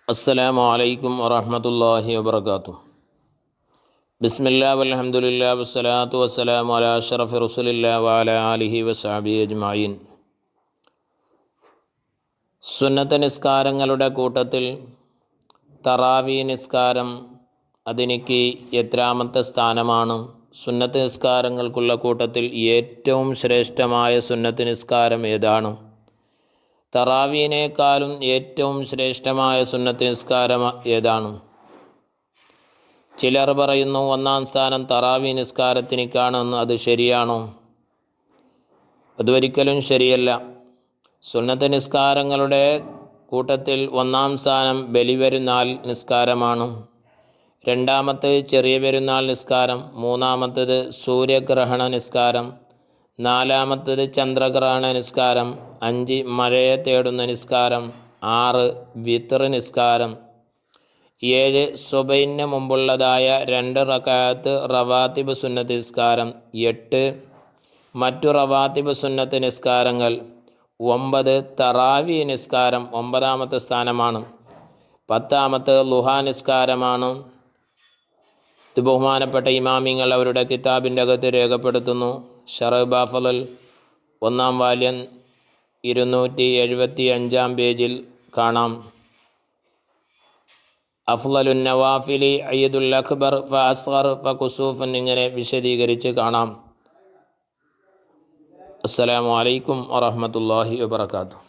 അസ്സലാമു അലൈക്കും വറഹ്മത്തുള്ളാഹി വബറകാതുഹു. ബിസ്മില്ലാഹി വൽഹംദുലില്ലാഹി വസ്സലാത്തു വസ്സലാമു അലാ അഷ്റഫി റസൂലില്ലാഹി വഅലാ ആലിഹി വസഹ്ബിഹി അജ്മഈൻ. സുന്നത്ത് നിസ്കാരങ്ങളുടെ കൂട്ടത്തിൽ തറാവീ നിസ്കാരം അതിനിക്ക് എത്രാമത്തെ സ്ഥാനമാണ്? സുന്നത്ത് നിസ്കാരങ്ങൾക്കുള്ള കൂട്ടത്തിൽ ഏറ്റവും ശ്രേഷ്ഠമായ സുന്നത്ത് നിസ്കാരം ഏതാണ്? തറാവീനേക്കാളും ഏറ്റവും ശ്രേഷ്ഠമായ സുന്നത്ത് നിസ്കാരം ഏതാണ്? ചിലർ പറയുന്നു ഒന്നാം സ്ഥാനം തറാവീ നിസ്കാരത്തിനിക്കാണെന്ന്. അത് ശരിയാണോ? അതൊരിക്കലും ശരിയല്ല. സുന്നത്ത് നിസ്കാരങ്ങളുടെ കൂട്ടത്തിൽ ഒന്നാം സ്ഥാനം ബലിപെരുന്നാൾ നിസ്കാരമാണ്. രണ്ടാമത്തേത് ചെറിയ പെരുന്നാൾ നിസ്കാരം. മൂന്നാമത്തേത് സൂര്യഗ്രഹണ നിസ്കാരം. നാലാമത്തേത് ചന്ദ്രഗ്രഹണ നിസ്കാരം. 5 മഴയെ തേടുന്ന നിസ്കാരം. 6 വിത്ർ നിസ്കാരം. 7 സുബൈന് മുമ്പുള്ളതായ 2 റക്അത്ത് റവാത്തിബ് സുന്നത്ത് നിസ്കാരം. 8 മറ്റു റവാത്തിബ് സുന്നത്ത് നിസ്കാരങ്ങൾ. 9 തറാവി നിസ്കാരം 9ാമത്തെ സ്ഥാനമാണ്. 10ാമത്തെ ളുഹാ നിസ്കാരമാണ്. ഇത് ബഹുമാനപ്പെട്ട ഇമാമിങ്ങൾ അവരുടെ കിതാബിൻ്റെ അകത്ത് രേഖപ്പെടുത്തുന്നു. ഷറഹ് ബാഫലൽ 1-ാം വാല്യം 275-ാം പേജിൽ കാണാം. അഫ്ളലുൻ നവാഫിലി ഈദുൽ അക്ബർ ഫ അസ്ഗർ ഫ കുസൂഫൻ ഇങ്ങനെ വിശദീകരിച്ച് കാണാം. അസ്സലാമു അലൈക്കും വറഹ്മത്തുള്ളാഹി വബറകാതുഹു.